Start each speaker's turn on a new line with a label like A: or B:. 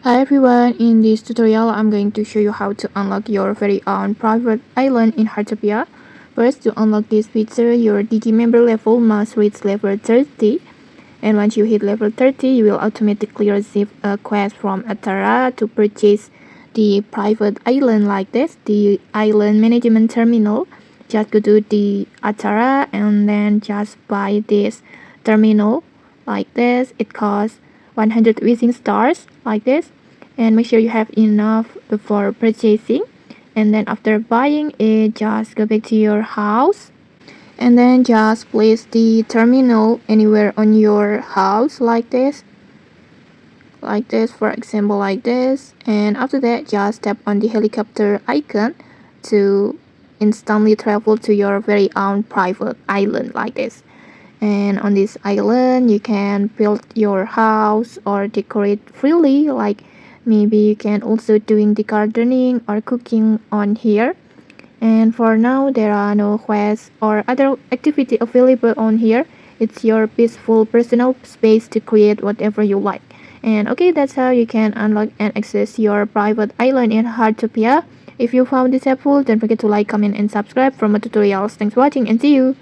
A: Hi everyone, in this tutorial I'm going to show you how to unlock your very own private island in Heartopia. First, to unlock this feature, your DG member level must reach level 30, and once you hit level 30 you will automatically receive a quest from Atara to purchase the private island like this, the island management terminal. Just go to the Atara and then just buy this terminal like this. It costs 100 Whizzing Stars like this, and make sure you have enough before purchasing. And then after buying it, just go back to your house and then just place the terminal anywhere on your house like this, for example like this. And after that, just tap on the helicopter icon to instantly travel to your very own private island like this. And on this island you can build your house or decorate freely, like maybe you can also doing the gardening or cooking on here. And for now there are no quests or other activity available on here. It's your peaceful personal space to create whatever you like. And okay, that's how you can unlock and access your private island in Heartopia. If you found this helpful, don't forget to like, comment and subscribe for more tutorials. Thanks for watching and see you.